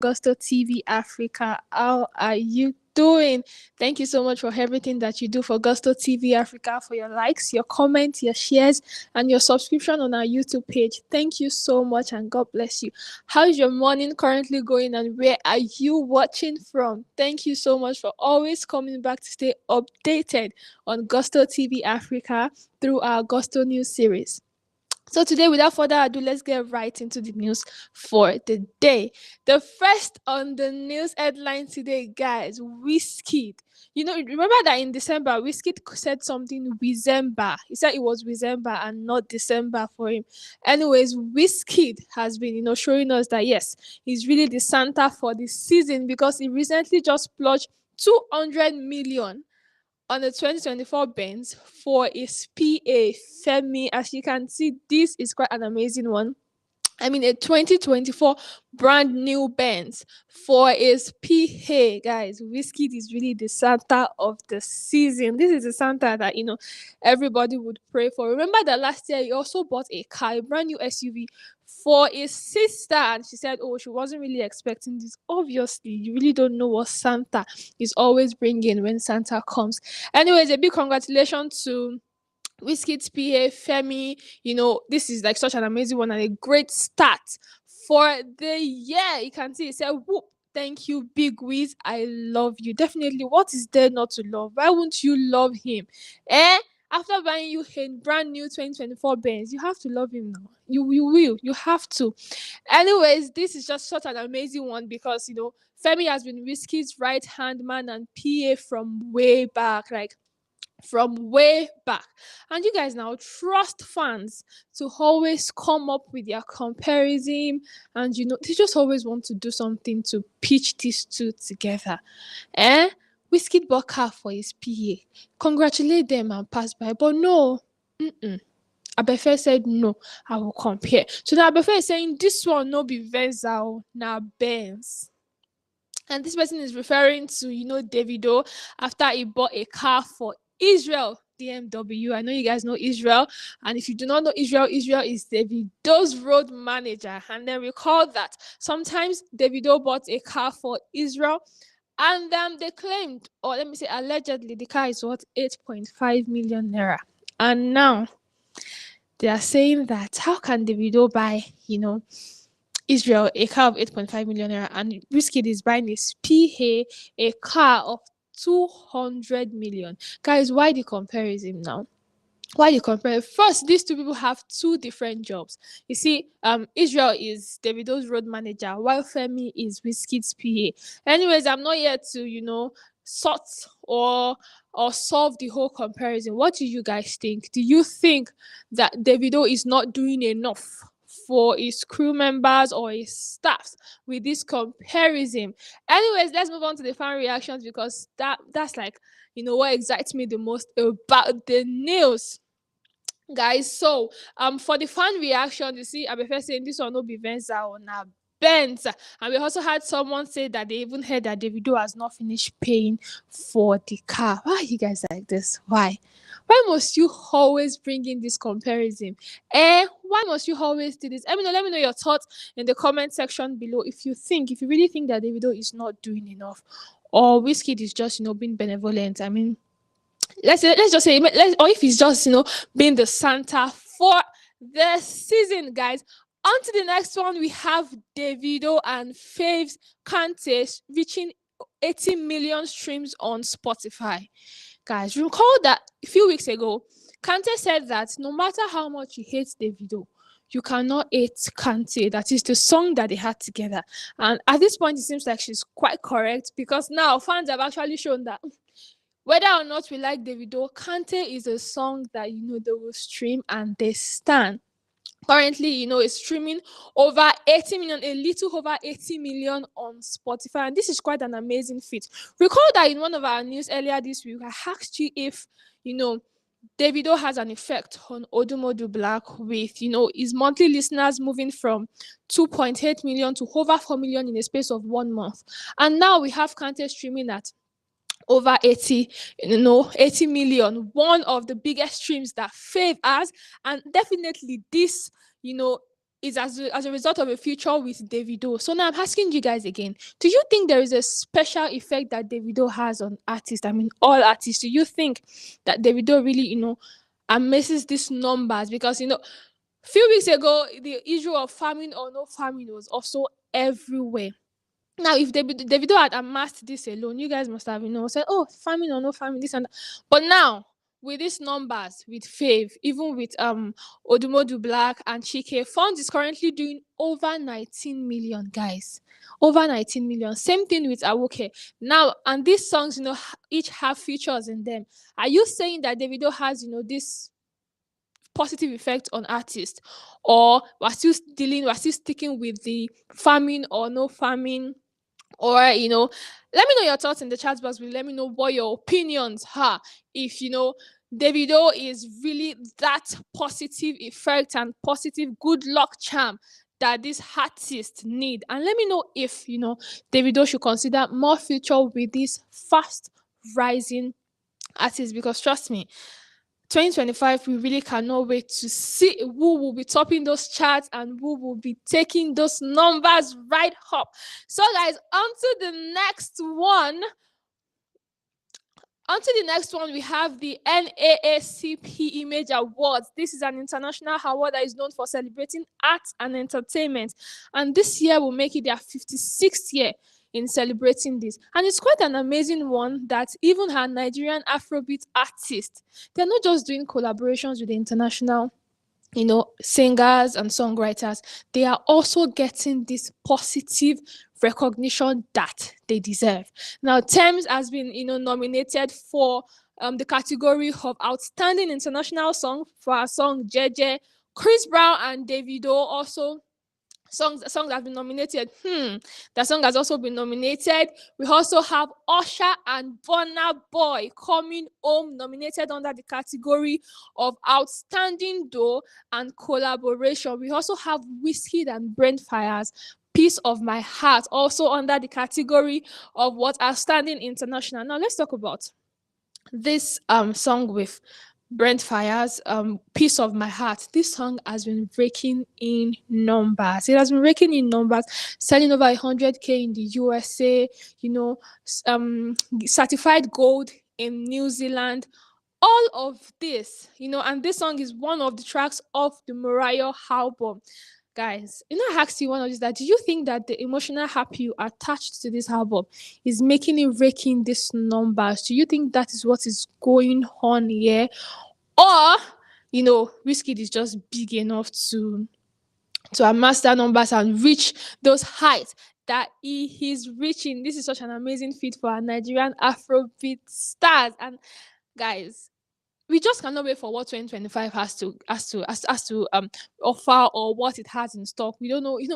Gusto TV Africa. How are you doing? Thank you so much for everything that you do for Gusto TV Africa, for your likes, your comments, your shares, and your subscription on our YouTube page. Thank you so much and God bless you. How is your morning currently going and where are you watching from? Thank you so much for always coming back to stay updated on Gusto TV Africa through our Gusto News series. So today, without further ado, let's get right into the news for the day. The first on the news headline today, guys, Wizkid. You know, remember that in December, Wizkid said something December. He said it was December and not December for him. Anyways, Wizkid has been, showing us that yes, he's really the Santa for the season because he recently just pledged 200 million on the 2024 Benz for his PA Femi. As you can see, this is quite an amazing one. I mean, a 2024 brand new Benz for his PA, guys. Wizkid is really the Santa of the season. This is the Santa that everybody would pray for. Remember that last year he also bought a car, a brand new SUV for his sister, and she said, "Oh, she wasn't really expecting this." Obviously, you really don't know what Santa is always bringing when Santa comes. Anyways, a big congratulations to Wizkid's PA Femi. This is like such an amazing one and a great start for the year. You can see it said, "Whoop, thank you, Big Wiz. I love you." Definitely. What is there not to love? Why won't you love him? After buying you a brand new 2024 Benz, you have to love him now. You will. You have to. Anyways, this is just such an amazing one because Femi has been Wizkid's right hand man and PA from way back. Like from way back. And you guys now trust fans to always come up with their comparison, and they just always want to do something to pitch these two together. Whiskey bought car for his PA. Congratulate them and pass by. But no. Abefe said no, I will compare. So now Abefe is saying this one no be Venza, now Benz. And this person is referring to, Davido after he bought a car for Israel DMW. I know you guys know Israel. And if you do not know Israel, Israel is Davido's road manager. And then recall that sometimes Davido bought a car for Israel. And they claimed, or let me say allegedly, the car is worth 8.5 million naira. And now they are saying that how can Davido buy, Israel a car of 8.5 million naira and Wizkid is buying his PA a car of 200 million. Guys, why the comparison now? Why you compare? First, these two people have two different jobs. You see, Israel is Davido's road manager, while Femi is Wizkid's PA. Anyways, I'm not here to sort or solve the whole comparison. What do you guys think? Do you think that Davido is not doing enough for his crew members or his staffs with this comparison? Anyways, let's move on to the fan reactions because that's like what excites me the most about the news, guys. So for the fan reaction, you see Abefe saying this one no be Venza or na Benz. And we also had someone say that they even heard that Davido has not finished paying for the car. Why are you guys like this? Why must you always bring in this comparison? Why must you always do this? Let me know your thoughts in the comment section below. If you really think that Davido is not doing enough, or Wizkid is just being benevolent. I mean, let's just say, or if he's just being the Santa for the season, guys. On to the next one, we have Davido and Faves Kante reaching 80 million streams on Spotify. Guys, recall that a few weeks ago, Kante said that no matter how much you hate Davido, you cannot hate Kante. That is the song that they had together. And at this point, it seems like she's quite correct because now fans have actually shown that whether or not we like Davido, Kante is a song that they will stream and they stand. Currently, it's streaming over 80 million, a little over 80 million on Spotify. And this is quite an amazing feat. Recall that in one of our news earlier this week, I asked you if, Davido has an effect on Odumodu Black with, his monthly listeners moving from 2.8 million to over 4 million in a space of 1 month. And now we have Kante streaming at over 80 million, one of the biggest streams that Fave has. And definitely this is as a result of a feature with Davido. So now I'm asking you guys again, do you think there is a special effect that Davido has on artists? I mean, all artists. Do you think that Davido really, amazes these numbers? Because, few weeks ago, the issue of farming or no farming was also everywhere. Now, if Davido had amassed this alone, you guys must have, said, oh, farming or no farming, this and that. But now, with these numbers, with Fave, even with Odumodu Black and Chike, Funds is currently doing over 19 million, guys. Over 19 million. Same thing with Awoke. Now, and these songs, each have features in them. Are you saying that Davido has, this positive effect on artists? Or we're still sticking with the farming or no farming? Or let me know your thoughts in the chat box. Let me know what your opinions are, if Davido is really that positive effect and positive good luck charm that this artist need. And let me know if Davido should consider more future with this fast rising artist, because trust me, 2025, we really cannot wait to see who will be topping those charts and who will be taking those numbers right up. So, guys, on to the next one. We have the NAACP Image Awards. This is an international award that is known for celebrating arts and entertainment. And this year will make it their 56th year in celebrating this. And it's quite an amazing one that even her Nigerian Afrobeat artists, they're not just doing collaborations with the international singers and songwriters. They are also getting this positive recognition that they deserve. Now, Thames has been, nominated for the category of Outstanding International Song for her song Jeje. Chris Brown and Davido also songs that have been nominated. That song has also been nominated. We also have Usher and Burna Boy coming home, nominated under the category of Outstanding Duo and Collaboration. We also have Wizkid and Brent Fires, Piece of My Heart, also under the category of what Outstanding International. Now let's talk about this song with Brent Fires, Piece of My Heart. This song has been raking in numbers. It has been raking in numbers, selling over 100K in the USA, certified gold in New Zealand. All of this, and this song is one of the tracks of the Mariah album. Guys, I asked you one of these, that do you think that the emotional happy attached to this album is making it raking these numbers? Do you think that is what is going on here? Or, Wizkid is just big enough to amass that numbers and reach those heights that he is reaching? This is such an amazing feat for our Nigerian Afrobeat stars. And guys, we just cannot wait for what 2025 has to offer, or what it has in stock. We don't know, we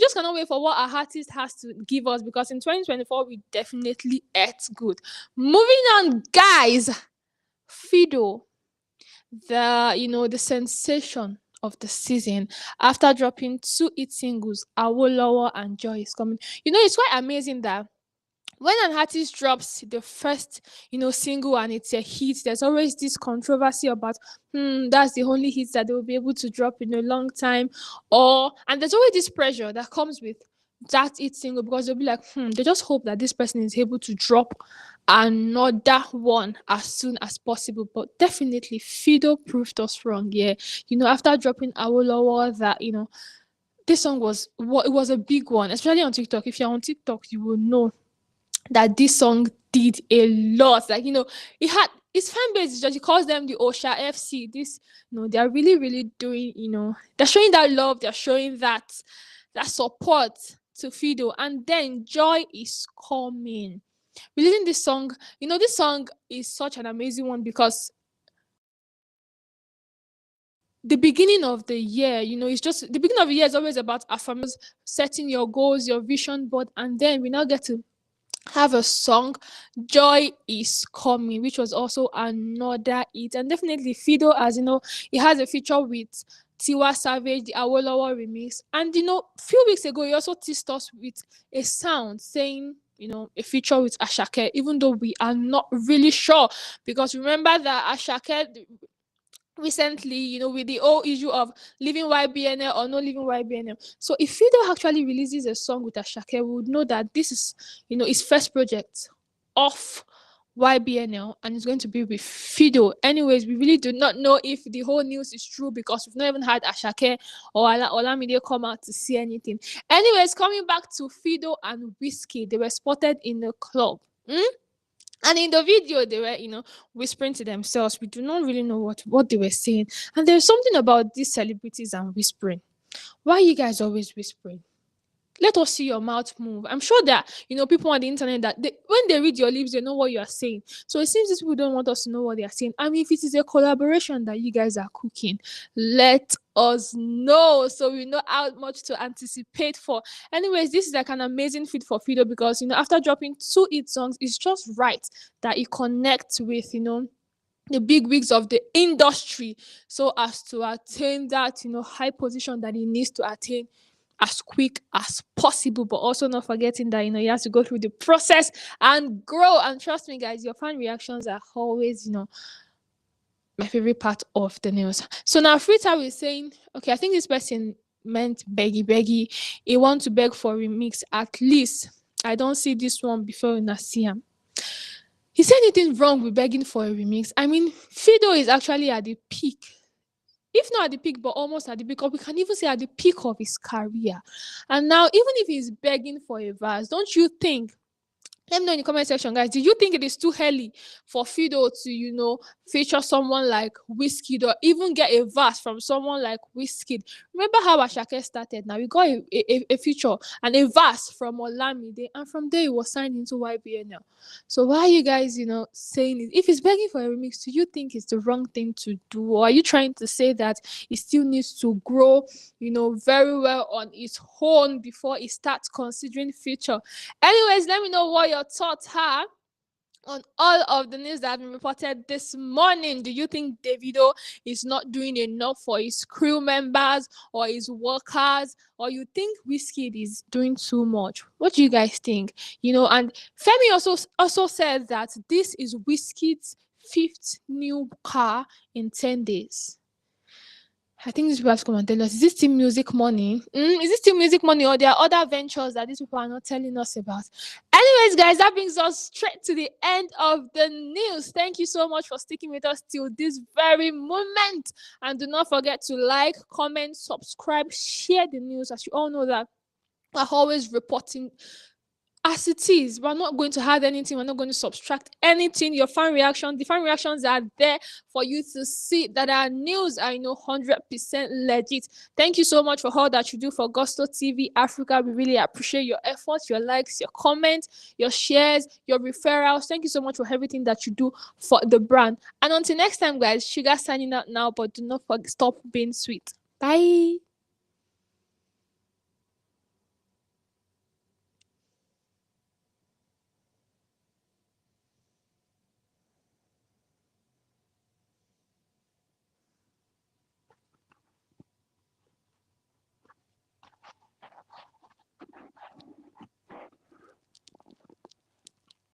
just cannot wait for what our artist has to give us, because in 2024 we definitely ate good. Moving on, guys. Fido, the sensation of the season, after dropping 2 hit singles, Awolowo and Joy is coming. It's quite amazing that when an artist drops the first single and it's a hit, there's always this controversy about that's the only hit that they will be able to drop in a long time. And there's always this pressure that comes with that hit single, because they'll be like, they just hope that this person is able to drop another one as soon as possible. But definitely Fido proved us wrong. Yeah, after dropping Awolowo, that this song it was a big one, especially on TikTok. If you're on TikTok, you will know that this song did a lot. Like, it had its fan base, just, he calls them the Osha FC. This, they're really, really doing, they're showing that love, they're showing that support to Fido. And then Joy is coming. Releasing this song, this song is such an amazing one, because the beginning of the year, it's just the beginning of the year is always about affirming, setting your goals, your vision board, and then we now get to have a song, Joy is Coming, which was also another hit. And definitely Fido, as he has a feature with Tiwa Savage, the Awolowo remix. And few weeks ago he also teased us with a sound saying a feature with Ashake, even though we are not really sure, because remember that Ashake, recently, with the whole issue of leaving YBNL or not leaving YBNL. So if Fido actually releases a song with Ashake, we would know that this is, his first project off YBNL, and it's going to be with Fido. Anyways, we really do not know if the whole news is true because we've not even had Ashake or Olamide come out to see anything. Anyways, coming back to Fido and Whiskey, they were spotted in a club. And in the video, they were, whispering to themselves. We do not really know what they were saying. And there's something about these celebrities and whispering. Why are you guys always whispering? Let us see your mouth move. I'm sure that people on the internet that when they read your lips, they know what you are saying. So it seems these people don't want us to know what they are saying. I mean, if it is a collaboration that you guys are cooking, let us know so we know how much to anticipate for. Anyways, this is like an amazing fit for Fido because after dropping 2 hit songs, it's just right that it connects with the big wigs of the industry so as to attain that high position that he needs to attain as quick as possible, but also not forgetting that he has to go through the process and grow. And trust me, guys, your fan reactions are always my favorite part of the news. So now Frita was saying, okay, I think this person meant beggy. He want to beg for remix at least. I don't see this one before in see him. Is there anything wrong with begging for a remix? I mean, Fido is actually at the peak, if not at the peak, but almost at the peak, or we can even say at the peak of his career. And now, even if he's begging for a verse, don't you think? Let me know in the comment section, guys. Do you think it is too early for Fido to, feature someone like Wizkid or even get a verse from someone like Wizkid? Remember how Ashake started? Now we got a feature and a verse from Olamide, and from there he was signed into YBNL. So why are you guys, saying it? If he's begging for a remix, do you think it's the wrong thing to do, or are you trying to say that he still needs to grow, very well on his own before he starts considering feature? Anyways, let me know what your thoughts are on all of the news that have been reported this morning. Do you think Davido is not doing enough for his crew members or his workers, or you think Wizkid is doing too much? What do you guys think? And Femi also said that this is Wizkid's 5th new car in 10 days. I think these people have to come and tell us, is this still music money? Is this still music money, or there are other ventures that these people are not telling us about? Anyways, guys, that brings us straight to the end of the news. Thank you so much for sticking with us till this very moment. And do not forget to like, comment, subscribe, share the news. As you all know that we're always reporting as it is. We're not going to add anything, we're not going to subtract anything. The fan reactions are there for you to see that our news are 100% legit. Thank you so much for all that you do for Gusto TV Africa. We really appreciate your efforts, your likes, your comments, your shares, your referrals. Thank you so much for everything that you do for the brand. And until next time, guys, Sugar signing out now, but do not stop being sweet. Bye.